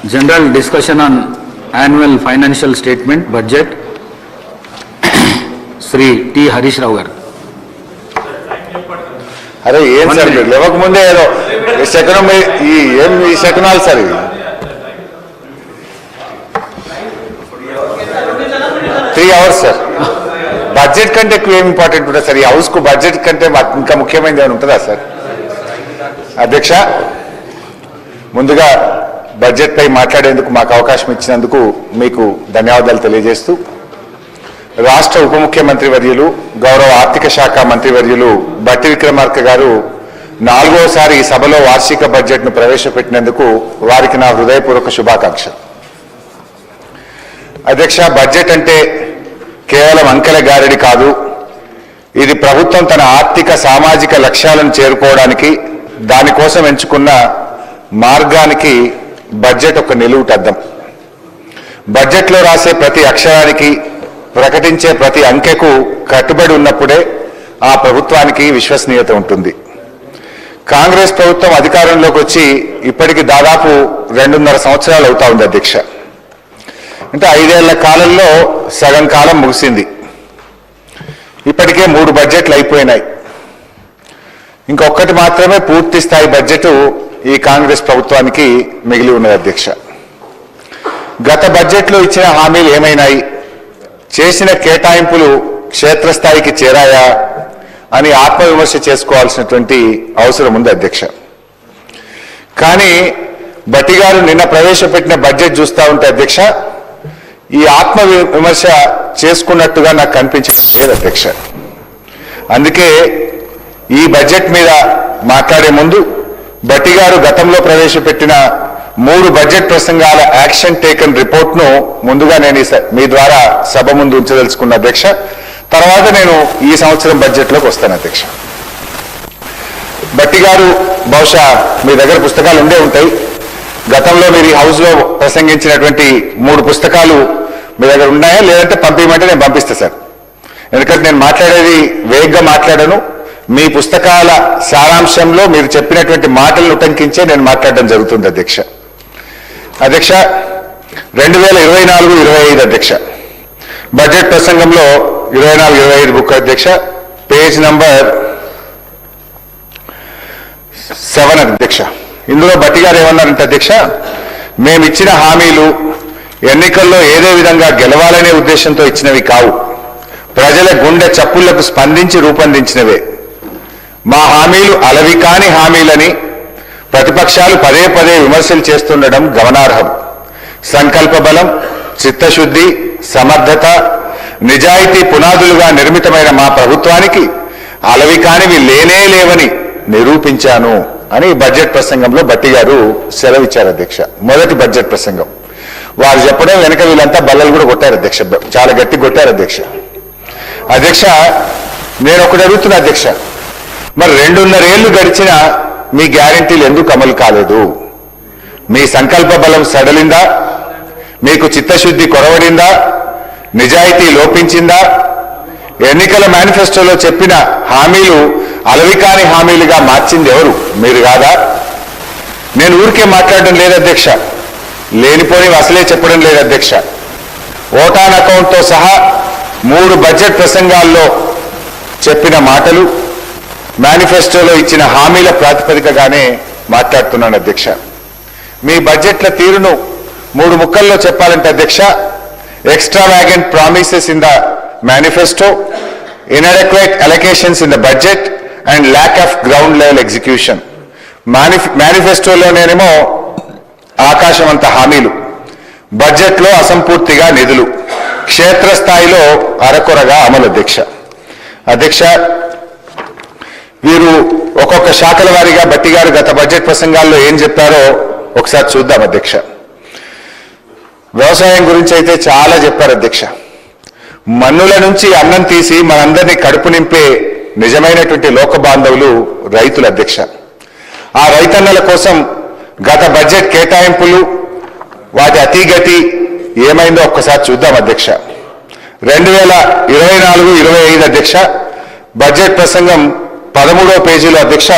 General discussion on annual financial statement budget. Sri T. Harish Rao garu. అరే ఏం sir లేవక ముందే ఏదో second ఏం ఈ సెకండ్ సార్ ఇది 3 hours సార్. బడ్జెట్ కంటే ఎక్కువ ఏం ఇంపార్టెంట్ ఉంటుంది సార్ ఈ హౌస్ కు? బడ్జెట్ కంటే ఇంకా ముఖ్యమైనది ఏమైనా ఉంటుందా సార్? అధ్యక్ష, ముందుగా బడ్జెట్ పై మాట్లాడేందుకు మాకు అవకాశం ఇచ్చినందుకు మీకు ధన్యవాదాలు తెలియజేస్తూ, రాష్ట్ర ఉప ముఖ్యమంత్రి వర్యులు గౌరవ ఆర్థిక శాఖ మంత్రి వర్యులు బట్టి విక్రమార్క గారు 4వసారి ఈ సభలో వార్షిక బడ్జెట్ను ప్రవేశపెట్టినందుకు వారికి నా హృదయపూర్వక శుభాకాంక్షలు. అధ్యక్ష, బడ్జెట్ అంటే కేవలం అంకెల గారడి కాదు. ఇది ప్రభుత్వం తన ఆర్థిక సామాజిక లక్ష్యాలను చేరుకోవడానికి దానికోసం ఎంచుకున్న మార్గానికి బడ్జెట్ ఒక నిలువుటద్దం. బడ్జెట్లో రాసే ప్రతి అక్షరానికి, ప్రకటించే ప్రతి అంకెకు కట్టుబడి ఉన్నప్పుడే ఆ ప్రభుత్వానికి విశ్వసనీయత ఉంటుంది. కాంగ్రెస్ ప్రభుత్వం అధికారంలోకి వచ్చి ఇప్పటికి దాదాపు 2.5 సంవత్సరాలు అవుతా ఉంది అధ్యక్ష. అంటే 5 ఏళ్ల కాలంలో సగం కాలం ముగిసింది. ఇప్పటికే 3 బడ్జెట్లు అయిపోయినాయి. ఇంకొకటి మాత్రమే పూర్తి స్థాయి బడ్జెట్ ఈ కాంగ్రెస్ ప్రభుత్వానికి మిగిలి ఉన్నది అధ్యక్ష. గత బడ్జెట్లో ఇచ్చిన హామీలు ఏమైనాయి, చేసిన కేటాయింపులు క్షేత్రస్థాయికి చేరాయా అని ఆత్మవిమర్శ చేసుకోవాల్సినటువంటి అవసరం ఉంది అధ్యక్ష. కానీ బట్టి గారు నిన్న ప్రవేశపెట్టిన బడ్జెట్ చూస్తూ ఉంటే అధ్యక్ష, ఈ ఆత్మవిమర్శ చేసుకున్నట్టుగా నాకు కనిపించడం లేదు అధ్యక్ష. అందుకే ఈ బడ్జెట్ మీద మాట్లాడే ముందు బట్టి గారు గతంలో ప్రవేశపెట్టిన 3 బడ్జెట్ ప్రసంగాల యాక్షన్ టేకన్ రిపోర్ట్ను ముందుగా నేను మీ ద్వారా సభ ముందు ఉంచదలుచుకున్న అధ్యక్ష. తర్వాత నేను ఈ సంవత్సరం బడ్జెట్లోకి వస్తాను అధ్యక్ష. బట్టి గారు బహుశా మీ దగ్గర పుస్తకాలు ఉండే ఉంటాయి. గతంలో మీరు ఈ హౌస్లో ప్రసంగించినటువంటి 3 పుస్తకాలు మీ దగ్గర ఉన్నాయా? లేదంటే పంపించమంటే నేను పంపిస్తాను సార్. ఎందుకంటే నేను మాట్లాడేది వేగంగా మాట్లాడను. మీ పుస్తకాల సారాంశంలో మీరు చెప్పినటువంటి మాటలను ఉటంకించే నేను మాట్లాడడం జరుగుతుంది అధ్యక్ష. అధ్యక్ష, 2024-25 అధ్యక్ష బడ్జెట్ ప్రసంగంలో 24-25 బుక్ అధ్యక్ష, పేజ్ నంబర్ 7 అధ్యక్ష. ఇందులో బట్టి గారు ఏమన్నారంటే అధ్యక్ష, మేమిచ్చిన హామీలు ఎన్నికల్లో ఏదే విధంగా గెలవాలనే ఉద్దేశంతో ఇచ్చినవి కావు, ప్రజల గుండె చప్పుళ్లకు స్పందించి రూపొందించినవే. మా హామీలు అలవి కాని హామీలని ప్రతిపక్షాలు పదే పదే విమర్శలు చేస్తుండడం గమనార్హం. సంకల్ప బలం, చిత్తశుద్ధి, సమర్థత, నిజాయితీ పునాదులుగా నిర్మితమైన మా ప్రభుత్వానికి అలవి కానివి లేనే లేవని నిరూపించాను అని బడ్జెట్ ప్రసంగంలో బట్టి గారు సెలవిచ్చారు అధ్యక్ష. మొదటి బడ్జెట్ ప్రసంగం వారు చెప్పడం వెనక వీళ్ళంతా బల్లలు కూడా కొట్టారు అధ్యక్ష, చాలా గట్టి కొట్టారు అధ్యక్ష. అధ్యక్ష, నేను ఒకటి అడుగుతున్నా అధ్యక్ష, మరి 2.5 ఏళ్లు గడిచిన మీ గ్యారంటీలు ఎందుకు అమలు కాలేదు? మీ సంకల్ప బలం సడలిందా? మీకు చిత్తశుద్ధి కొరవడిందా? నిజాయితీ లోపించిందా? ఎన్నికల మేనిఫెస్టోలో చెప్పిన హామీలు అలవికాని హామీలుగా మార్చింది ఎవరు? మీరు కాదా? నేను ఊరికే మాట్లాడడం లేదు అధ్యక్ష, లేనిపోని అసలే చెప్పడం లేదు అధ్యక్ష. ఓటాన్ అకౌంట్తో సహా 3 బడ్జెట్ ప్రసంగాల్లో చెప్పిన మాటలు, మేనిఫెస్టోలో ఇచ్చిన హామీల ప్రాతిపదికగానే మాట్లాడుతున్నాను అధ్యక్ష. మీ బడ్జెట్ల తీరును 3 ముక్కల్లో చెప్పాలంటే అధ్యక్ష, extravagant promises in the manifesto, inadequate allocations in the budget and lack of ground level execution. మేనిఫెస్టోలోనేమో ఆకాశమంత హామీలు, బడ్జెట్లో అసంపూర్తిగా నిధులు, క్షేత్రస్థాయిలో అరకొరగా అమలు అధ్యక్ష. అధ్యక్ష, వీరు ఒక్కొక్క శాఖల వారీగా బట్టి గారు గత బడ్జెట్ ప్రసంగాల్లో ఏం చెప్పారో ఒకసారి చూద్దాం అధ్యక్ష. వ్యవసాయం గురించి అయితే చాలా చెప్పారు అధ్యక్ష. మన్నుల నుంచి అన్నం తీసి మనందరినీ కడుపు నింపే నిజమైనటువంటి లోక బాంధవులు రైతులు అధ్యక్ష. ఆ రైతన్నల కోసం గత బడ్జెట్ కేటాయింపులు, వాటి అతిగతి ఏమైందో ఒక్కసారి చూద్దాం అధ్యక్ష. 2024-25 అధ్యక్ష బడ్జెట్ ప్రసంగం 13వ పేజీలో అధ్యక్ష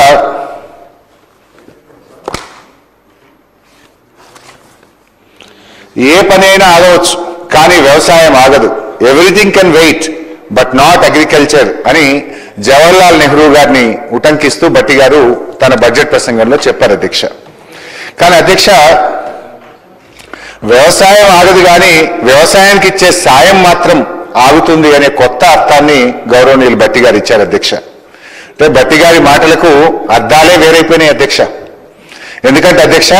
ఏ పనైనా ఆగవచ్చు, కానీ వ్యవసాయం ఆగదు. Everything can wait but not agriculture అని జవహర్లాల్ నెహ్రూ గారిని ఉటంకిస్తూ భట్టి గారు తన బడ్జెట్ ప్రసంగంలో చెప్పారు అధ్యక్ష. కానీ అధ్యక్ష, వ్యవసాయం ఆగదు కానీ వ్యవసాయానికి ఇచ్చే సాయం మాత్రం ఆగుతుంది అనే కొత్త అర్థాన్ని గౌరవనీయులు భట్టి గారు ఇచ్చారు అధ్యక్ష. అంటే భట్టి గారి మాటలకు అర్థాలే వేరైపోయినాయి అధ్యక్ష. ఎందుకంటే అధ్యక్ష,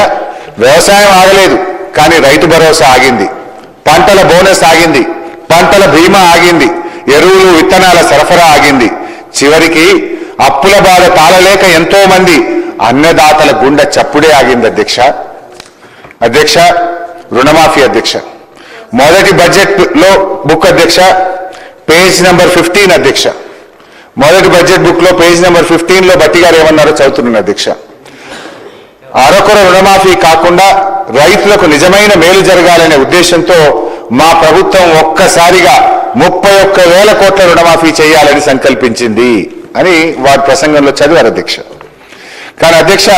వ్యవసాయం ఆగలేదు కానీ రైతు భరోసా ఆగింది, పంటల బోనస్ ఆగింది, పంటల బీమా ఆగింది, ఎరువులు విత్తనాల సరఫరా ఆగింది, చివరికి అప్పుల బాధ తాళలేక ఎంతో మంది అన్నదాతల గుండె చప్పుడే ఆగింది అధ్యక్ష. అధ్యక్ష, రుణమాఫీ అధ్యక్ష, మొదటి బడ్జెట్ లో బుక్ అధ్యక్ష, పేజ్ నెంబర్ 15 అధ్యక్ష. మొదటి బడ్జెట్ బుక్ లో పేజ్ నెంబర్ 15 లో భట్టి గారు ఏమన్నారో చదువుతున్నాను అధ్యక్ష. అరకొర రుణమాఫీ కాకుండా రైతులకు నిజమైన మేలు జరగాలనే ఉద్దేశంతో మా ప్రభుత్వం ఒక్కసారిగా 31,000 కోట్ల రుణమాఫీ చేయాలని సంకల్పించింది అని వారి ప్రసంగంలో చదివారు అధ్యక్ష. కానీ అధ్యక్ష,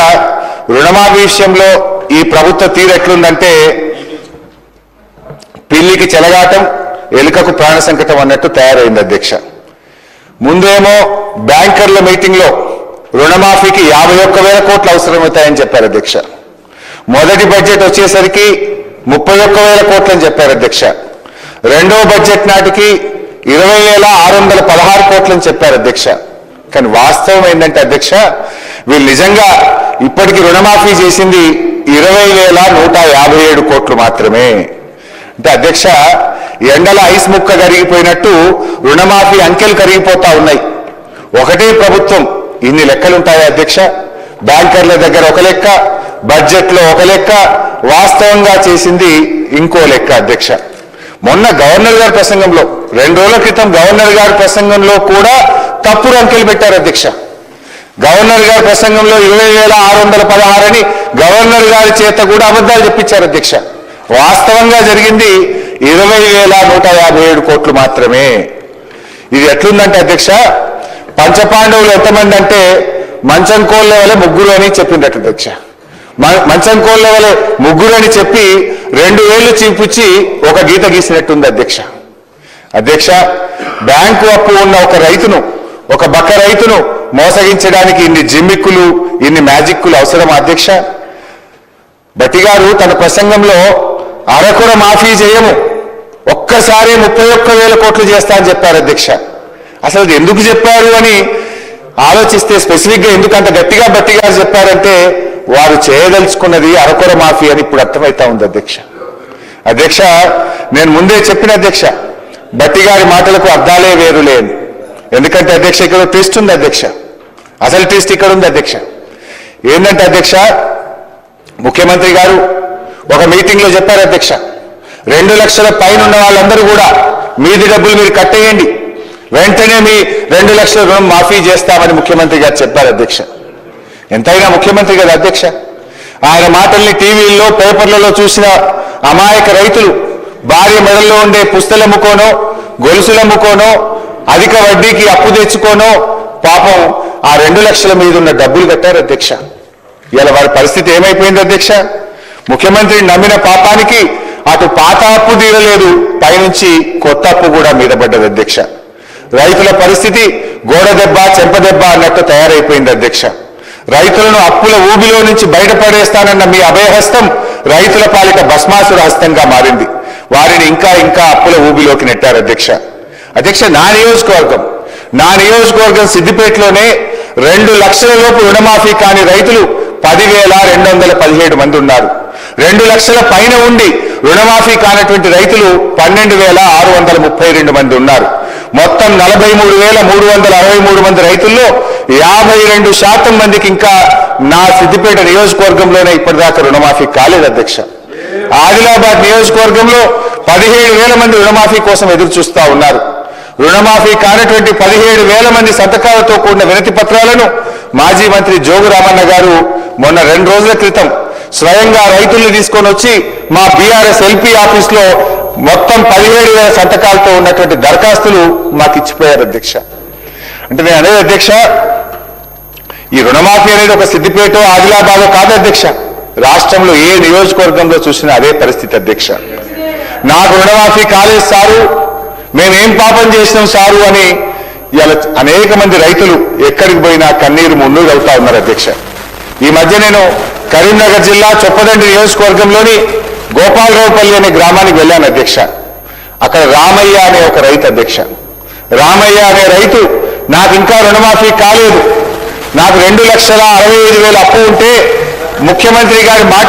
రుణమాఫీ విషయంలో ఈ ప్రభుత్వ తీరు ఎట్లుందంటే పిల్లికి చెలగాటం, ఎలుకకు ప్రాణ సంకటం అన్నట్టు తయారైంది అధ్యక్ష. ముందేమో బ్యాంకర్ల మీటింగ్ లో రుణమాఫీకి 51,000 కోట్లు అవసరమవుతాయని చెప్పారు అధ్యక్ష. మొదటి బడ్జెట్ వచ్చేసరికి 31,000 కోట్లు అని చెప్పారు అధ్యక్ష. రెండో బడ్జెట్ నాటికి 20,616 కోట్లు అని చెప్పారు అధ్యక్ష. కానీ వాస్తవం ఏంటంటే అధ్యక్ష, వీళ్ళు నిజంగా ఇప్పటికి రుణమాఫీ చేసింది 20,157 కోట్లు మాత్రమే. అంటే అధ్యక్ష, ఎండల ఐస్ ముక్క కరిగిపోయినట్టు రుణమాఫీ అంకెలు కరిగిపోతా ఉన్నాయి. ఒకటే ప్రభుత్వం ఇన్ని లెక్కలుంటాయా అధ్యక్ష? బ్యాంకర్ల దగ్గర ఒక లెక్క, బడ్జెట్ లో ఒక లెక్క, వాస్తవంగా చేసింది ఇంకో లెక్క అధ్యక్ష. మొన్న గవర్నర్ గారి ప్రసంగంలో 2 రోజుల క్రితం గవర్నర్ గారి ప్రసంగంలో కూడా తప్పుడు అంకెలు పెట్టారు అధ్యక్ష. గవర్నర్ గారి ప్రసంగంలో 20,616 అని గవర్నర్ గారి చేత కూడా అబద్ధాలు చెప్పించారు అధ్యక్ష. వాస్తవంగా జరిగింది 20,157 కోట్లు మాత్రమే. ఇది ఎట్లుందంటే అధ్యక్ష, పంచపాండవులు ఎంతమంది అంటే మంచం కోళ్ళ వల్ల 3 అని చెప్పిందట అధ్యక్ష. మంచం కోళ్ళ వల్ల 3 అని చెప్పి 2 వేళ్లు చూపించి ఒక గీత గీసినట్టుంది అధ్యక్ష. అధ్యక్ష, బ్యాంకు అప్పు ఉన్న ఒక రైతును, ఒక బక్క రైతును మోసగించడానికి ఇన్ని జిమ్మిక్కులు, ఇన్ని మ్యాజిక్కులు అవసరమా అధ్యక్ష? భట్టి గారు తన ప్రసంగంలో అరకొర మాఫీ చేయము, ఒక్కసారి 31,000 కోట్లు చేస్తా అని చెప్పారు అధ్యక్ష. అసలు ఎందుకు చెప్పారు అని ఆలోచిస్తే స్పెసిఫిక్ గా ఎందుకంత గట్టిగా భట్టి గారు చెప్పారంటే వారు చేయదలుచుకున్నది అరకొర మాఫీ అని ఇప్పుడు అర్థమవుతా ఉంది అధ్యక్ష. అధ్యక్ష, నేను ముందే చెప్పిన అధ్యక్ష, భట్టి గారి మాటలకు అర్థాలే వేరులే. ఎందుకంటే అధ్యక్ష, ఇక్కడ ట్విస్ట్ ఉంది అధ్యక్ష. అసలు ట్విస్ట్ ఇక్కడ ఉంది అధ్యక్ష. ఏంటంటే అధ్యక్ష, ముఖ్యమంత్రి గారు ఒక మీటింగ్ లో చెప్పారు అధ్యక్ష, 2 లక్షల పైన ఉన్న వాళ్ళందరూ కూడా మీది డబ్బులు మీరు కట్టేయండి, వెంటనే మీ 2 లక్షల రుణం మాఫీ చేస్తామని ముఖ్యమంత్రి గారు చెప్పారు అధ్యక్ష. ఎంతైనా ముఖ్యమంత్రి గారు అధ్యక్ష. ఆయన మాటల్ని టీవీల్లో, పేపర్లలో చూసిన అమాయక రైతులు భార్య మెడల్లో ఉండే పుస్తలమ్ముకోనో, గొలుసులమ్ముకోనో, అధిక వడ్డీకి అప్పు తెచ్చుకోనో పాపం ఆ 2 లక్షల మీద ఉన్న డబ్బులు కట్టారు అధ్యక్ష. ఇలా వారి పరిస్థితి ఏమైపోయింది అధ్యక్ష? ముఖ్యమంత్రిని నమ్మిన పాపానికి అటు పాత అప్పు తీరలేదు, పైనుంచి కొత్త అప్పు కూడా మీద పడ్డది అధ్యక్ష. రైతుల పరిస్థితి గోడ దెబ్బ, చెంప దెబ్బ అన్నట్టు తయారైపోయింది అధ్యక్ష. రైతులను అప్పుల ఊబిలో నుంచి బయటపడేస్తానన్న మీ అభయహస్తం రైతుల పాలిట భస్మాసుర హస్తంగా మారింది. వారిని ఇంకా ఇంకా అప్పుల ఊబిలోకి నెట్టారు అధ్యక్ష. అధ్యక్ష, నా నియోజకవర్గం సిద్దిపేటలోనే 2 లక్షల లోపు రుణమాఫీ కాని రైతులు 10,217 మంది ఉన్నారు. 2 లక్షల పైన ఉండి రుణమాఫీ కానటువంటి రైతులు 12,632 మంది ఉన్నారు. మొత్తం 43,363 మంది రైతుల్లో 52% మందికి ఇంకా నా సిద్దిపేట నియోజకవర్గంలోనే ఇప్పటిదాకా రుణమాఫీ కాలేదు అధ్యక్ష. ఆదిలాబాద్ నియోజకవర్గంలో 17,000 మంది రుణమాఫీ కోసం ఎదురు చూస్తా ఉన్నారు. రుణమాఫీ కానటువంటి 17,000 మంది సంతకాలతో కూడిన వినతి పత్రాలను మాజీ మంత్రి జోగు రామన్న గారు మొన్న 2 రోజుల క్రితం స్వయంగా రైతుల్ని తీసుకొని వచ్చి మా బీఆర్ఎస్ ఎల్పీ ఆఫీస్ లో మొత్తం 17,000 సంతకాలతో ఉన్నటువంటి దరఖాస్తులు మాకు ఇచ్చిపోయారు అధ్యక్ష. అంటే నేను అనేది అధ్యక్ష, ఈ రుణమాఫీ అనేది ఒక సిద్దిపేట, ఆదిలాబాద్ కాదు అధ్యక్ష. రాష్ట్రంలో ఏ నియోజకవర్గంలో చూసినా అదే పరిస్థితి అధ్యక్ష. నాకు రుణమాఫీ కాలేదు సారు, మేమేం పాపం చేసినాం సారు అని ఇలా అనేక మంది రైతులు ఎక్కడికి పోయినా కన్నీరు మున్నూరు అవుతా ఉన్నారు అధ్యక్ష. ఈ మధ్య నేను కరీంనగర్ జిల్లా చొప్పదండి నియోజకవర్గంలోని గోపాలరావుపల్లి అనే గ్రామానికి వెళ్ళాను అధ్యక్ష. అక్కడ రామయ్య అనే ఒక రైతు అధ్యక్ష. రామయ్య అనే రైతు నాకు ఇంకా రుణమాఫీ కాలేదు, నాకు 2,65,000 అప్పు ఉంటే ముఖ్యమంత్రి గారి మాట